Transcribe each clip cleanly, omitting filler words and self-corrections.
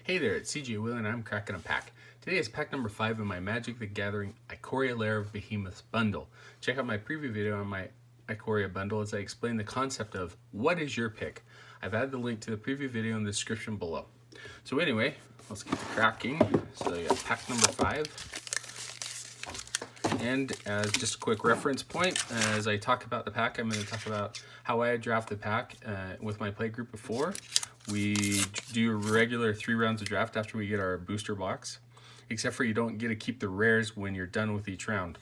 Hey there, it's CJ Will and I'm cracking a pack. Today is pack number 5 in my Magic the Gathering Ikoria Lair of Behemoths bundle. Check out my preview video on my Ikoria bundle as I explain the concept of what is your pick. I've added the link to the preview video in the description below. So anyway, let's get to cracking. So you got pack number 5. And as just a quick reference point, as I talk about the pack, I'm going to talk about how I draft the pack with my play group before. We do a regular 3 rounds of draft after we get our booster box, except for you don't get to keep the rares when you're done with each round.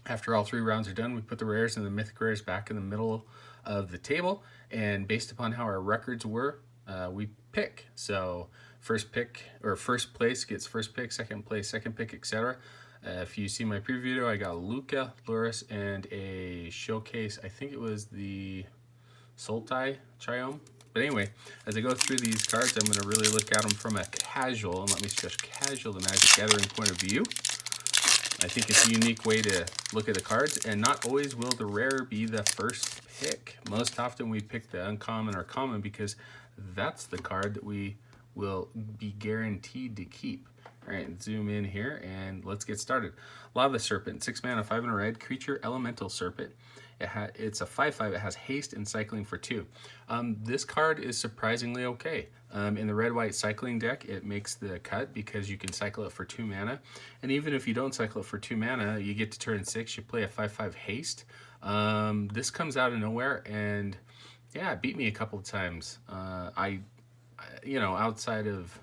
After all 3 rounds are done, we put the rares and the mythic rares back in the middle of the table, and based upon how our records were, we pick. So first place gets first pick, second place second pick, etc. If you see my preview video, I got Luca, Loris, and a showcase. I think it was the Sultai Triome. But anyway, as I go through these cards, I'm going to really look at them from a casual, and let me stress casual, the Magic Gathering point of view. I think it's a unique way to look at the cards, and not always will the rare be the first pick. Most often we pick the uncommon or common because that's the card that we will be guaranteed to keep. All right, zoom in here and let's get started. Lava Serpent, 6 mana, 5 and a red, creature, elemental serpent. It's a 5/5. It has haste and cycling for 2. This card is surprisingly okay. In the red-white cycling deck, it makes the cut because you can cycle it for 2 mana. And even if you don't cycle it for 2 mana, you get to turn 6, you play a 5/5 haste. This comes out of nowhere, and yeah, it beat me a couple of times. Outside of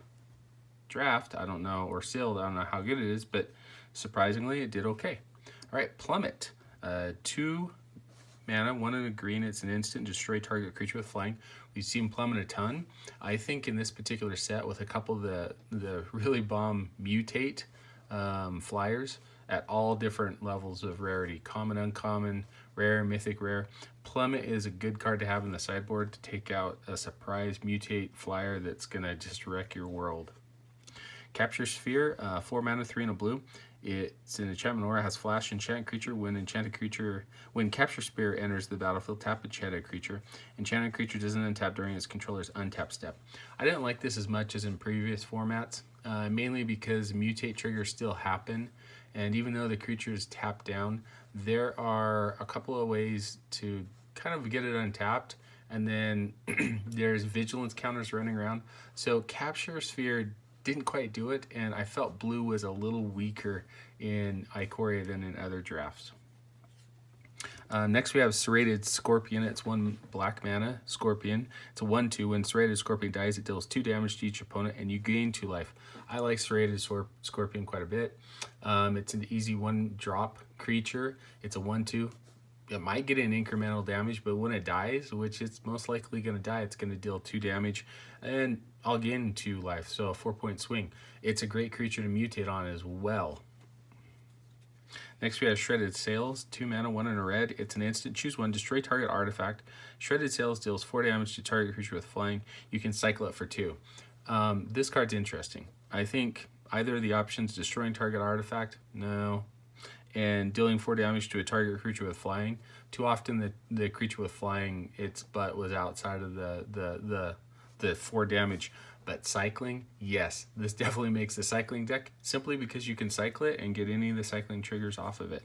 draft, I don't know, or sealed, I don't know how good it is, but surprisingly, it did okay. All right, Plummet, 2 mana, 1 in a green. It's an instant, destroy target creature with flying. We've seen Plummet a ton. I think in this particular set, with a couple of the really bomb mutate flyers at all different levels of rarity, common, uncommon, rare, mythic, rare, Plummet is a good card to have in the sideboard to take out a surprise mutate flyer that's gonna just wreck your world. Capture Sphere, 4 mana, 3 and a blue. It's an enchantment aura, has flash, enchant creature. When Capture Sphere enters the battlefield, tap enchanted creature. Enchanted creature doesn't untap during its controller's untap step. I didn't like this as much as in previous formats, mainly because mutate triggers still happen, and even though the creature is tapped down, there are a couple of ways to kind of get it untapped, and then there's vigilance counters running around. So Capture Sphere didn't quite do it, and I felt blue was a little weaker in Ikoria than in other drafts. Next we have Serrated Scorpion. It's 1 black mana Scorpion. It's a 1/2. When Serrated Scorpion dies, it deals 2 damage to each opponent, and you gain 2 life. I like Serrated Scorpion quite a bit. It's an easy 1-drop creature. It's a 1/2. It might get an incremental damage, but when it dies, which it's most likely going to die, it's going to deal 2 damage, and I'll gain 2 life, so a 4-point swing. It's a great creature to mutate on as well. Next we have Shredded Sails, 2 mana, 1 and a red. It's an instant, choose 1, destroy target artifact. Shredded Sails deals 4 damage to target creature with flying. You can cycle it for 2. This card's interesting. I think either of the options, destroying target artifact, no, and dealing 4 damage to a target creature with flying. Too often the creature with flying, its butt was outside of the 4 damage. But cycling, yes, this definitely makes the cycling deck, simply because you can cycle it and get any of the cycling triggers off of it.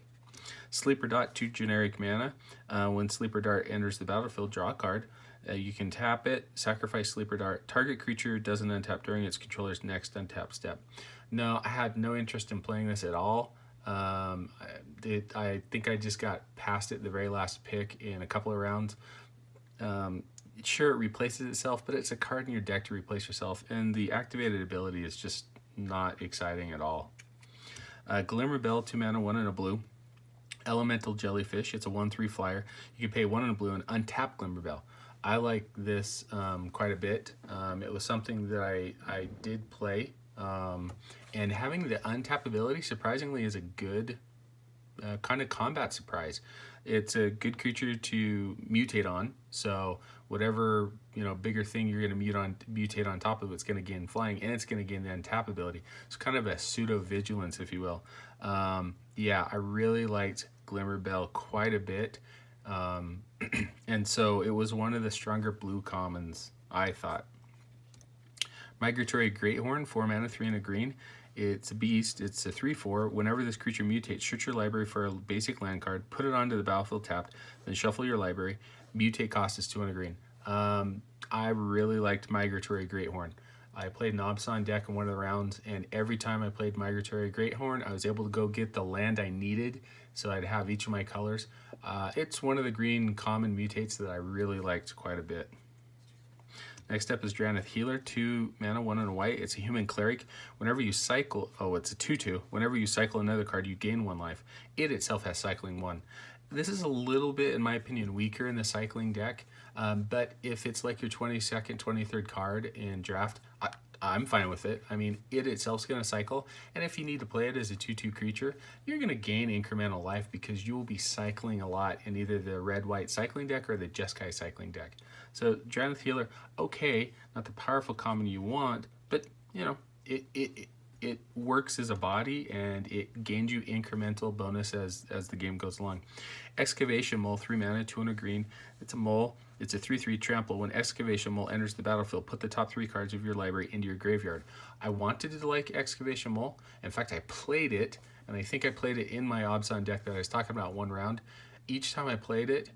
Sleeper Dart, 2 generic mana. When Sleeper Dart enters the battlefield, draw a card. You can tap it, sacrifice Sleeper Dart. Target creature doesn't untap during its controller's next untap step. No, I had no interest in playing this at all. I think I just got past it the very last pick in a couple of rounds. Sure, it replaces itself, but it's a card in your deck to replace yourself, and the activated ability is just not exciting at all. Glimmer Bell, 2 mana, 1 and a blue. Elemental Jellyfish, it's a 1/3 flyer. You can pay 1 and a blue and untap Glimmer Bell. I like this quite a bit. It was something that I did play. And having the untap ability, surprisingly, is a good kind of combat surprise. It's a good creature to mutate on, so whatever bigger thing you're going to mutate on top of it's going to gain flying, and it's going to gain the untap ability. It's kind of a pseudo vigilance, if you will. Yeah, I really liked Glimmer Bell quite a bit, and so it was one of the stronger blue commons, I thought. Migratory Greathorn, 4 mana, 3 and a green. It's a beast. It's a 3/4. Whenever this creature mutates, search your library for a basic land card, put it onto the battlefield tapped, then shuffle your library. Mutate cost is 2 and a green. I really liked Migratory Greathorn. I played an Obson deck in one of the rounds, and every time I played Migratory Greathorn, I was able to go get the land I needed, so I'd have each of my colors. It's one of the green common mutates that I really liked quite a bit. Next up is Zenith Healer, 2 mana, 1 and a white. It's a human cleric. Whenever you cycle, it's a 2/2. Whenever you cycle another card, you gain 1 life. It itself has cycling 1. This is a little bit, in my opinion, weaker in the cycling deck, but if it's like your 22nd, 23rd card in draft, I'm fine with it. I mean, it itself's going to cycle, and if you need to play it as a 2/2 creature, you're going to gain incremental life because you will be cycling a lot in either the red-white cycling deck or the Jeskai cycling deck. So, Zenith Healer, okay, not the powerful common you want, but, you know, it works as a body, and it gains you incremental bonus as the game goes along. Excavation Mole, 3 mana, 2 and a green. It's a mole. It's a 3/3 trample. When Excavation Mole enters the battlefield, put the top 3 cards of your library into your graveyard. I wanted to like Excavation Mole. In fact, I played it, and I think I played it in my Obson deck that I was talking about one round. Each time I played it,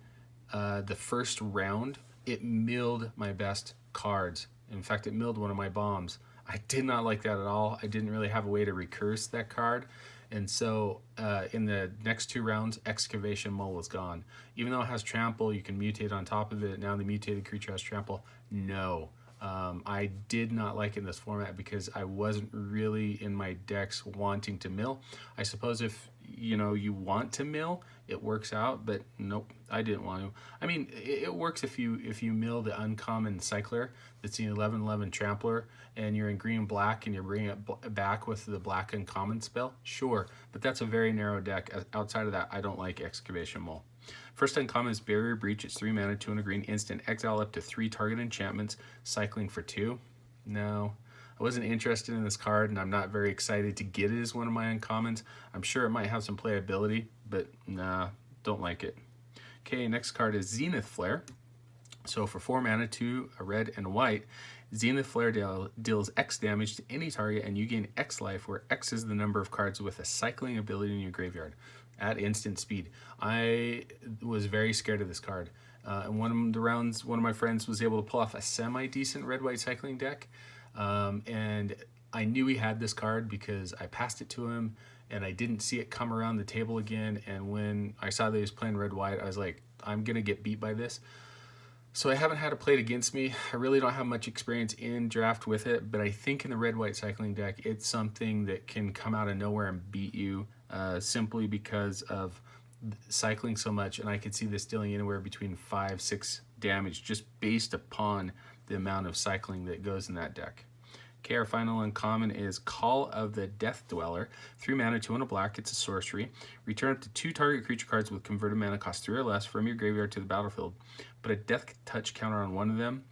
the first round, it milled my best cards. In fact, it milled one of my bombs. I did not like that at all. I didn't really have a way to recurse that card. And so in the next 2 rounds, Excavation Mole was gone. Even though it has trample, you can mutate on top of it. Now the mutated creature has trample. No. I did not like it in this format because I wasn't really in my decks wanting to mill. I suppose if you want to mill, it works out, but nope, I didn't want to. I mean, it works if you mill the uncommon cycler that's the 11/11 trampler, and you're in green black and you're bringing it back with the black uncommon spell, sure, but that's a very narrow deck. Outside of that, I don't like Excavation Mole. First uncommon is Barrier Breach. It's 3 mana, 2 and a green instant. Exile up to 3 target enchantments, cycling for 2. No, I wasn't interested in this card, and I'm not very excited to get it as one of my uncommons. I'm sure it might have some playability, but nah, don't like it. Okay, next card is Zenith Flare. So for 4 mana, 2, a red and a white, Zenith Flare deals X damage to any target, and you gain X life, where X is the number of cards with a cycling ability in your graveyard at instant speed. I was very scared of this card. In one of the rounds, one of my friends was able to pull off a semi-decent red-white cycling deck, and I knew he had this card because I passed it to him, and I didn't see it come around the table again, and when I saw that he was playing red-white, I was like, I'm going to get beat by this. So I haven't had it played against me. I really don't have much experience in draft with it, but I think in the red-white cycling deck, it's something that can come out of nowhere and beat you simply because of cycling so much, and I could see this dealing anywhere between 5-6 damage just based upon the amount of cycling that goes in that deck. Okay, our final uncommon is Call of the Death Dweller. 3 mana, 2 and a black. It's a sorcery. Return up to 2 target creature cards with converted mana cost 3 or less from your graveyard to the battlefield. Put a Death Touch counter on one of them,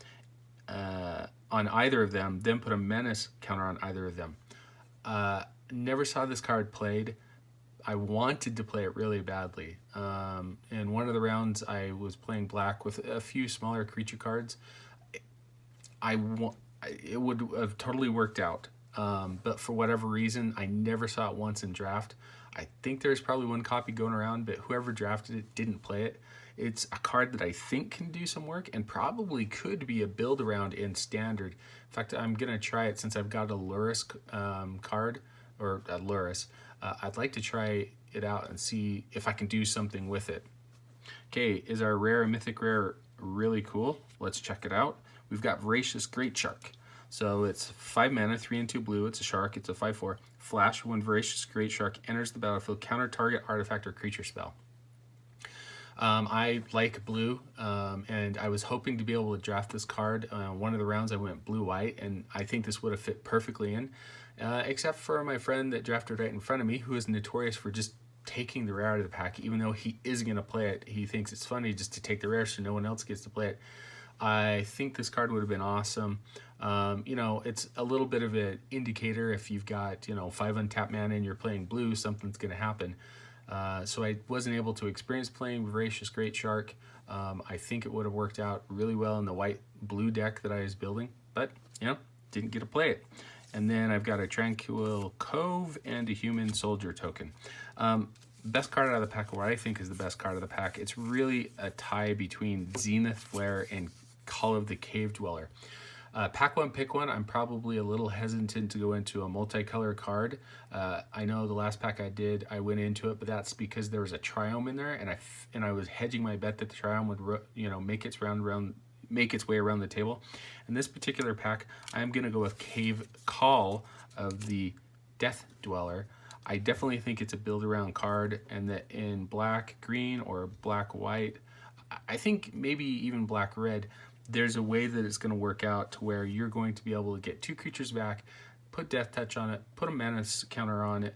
on either of them, then put a Menace counter on either of them. Never saw this card played. I wanted to play it really badly. In one of the rounds, I was playing black with a few smaller creature cards. It would have totally worked out, but for whatever reason, I never saw it once in draft. I think there's probably one copy going around, but whoever drafted it didn't play it. It's a card that I think can do some work and probably could be a build around in standard. In fact, I'm going to try it since I've got a Luris card, or a Luris. I'd like to try it out and see if I can do something with it. Okay, is our rare and mythic rare really cool? Let's check it out. We've got Voracious Great Shark. So it's 5 mana, 3 and 2 blue. It's a shark. It's a 5/4. Flash, when Voracious Great Shark enters the battlefield, counter target artifact or creature spell. I like blue, and I was hoping to be able to draft this card. One of the rounds I went blue-white, and I think this would have fit perfectly in, except for my friend that drafted right in front of me, who is notorious for just taking the rare out of the pack. Even though he is going to play it, he thinks it's funny just to take the rare so no one else gets to play it. I think this card would have been awesome. It's a little bit of an indicator. If you've got 5 untapped mana and you're playing blue, something's going to happen. So I wasn't able to experience playing Voracious Great Shark. I think it would have worked out really well in the white-blue deck that I was building. But, didn't get to play it. And then I've got a Tranquil Cove and a Human Soldier token. Best card out of the pack, or what I think is the best card of the pack, it's really a tie between Zenith Flare and Call of the Cave Dweller. Pack one, pick one. I'm probably a little hesitant to go into a multicolor card. I know the last pack I did, I went into it, but that's because there was a Triome in there, and I was hedging my bet that the Triome would, make its way around the table. In this particular pack, I'm gonna go with Cave Call of the Death Dweller. I definitely think it's a build around card, and that in black green or black white, I think maybe even black red, there's a way that it's going to work out to where you're going to be able to get 2 creatures back, put Death Touch on it, put a mana counter on it.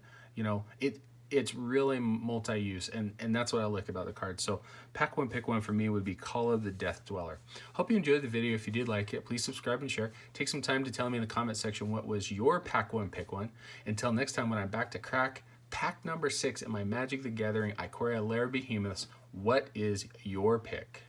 It's really multi-use, and that's what I like about the card. So pack one, pick one for me would be Call of the Death Dweller. Hope you enjoyed the video. If you did like it, please subscribe and share. Take some time to tell me in the comment section what was your pack one, pick one. Until next time, when I'm back to crack pack number 6 in my Magic the Gathering Ikoria Lair of Behemoths, what is your pick?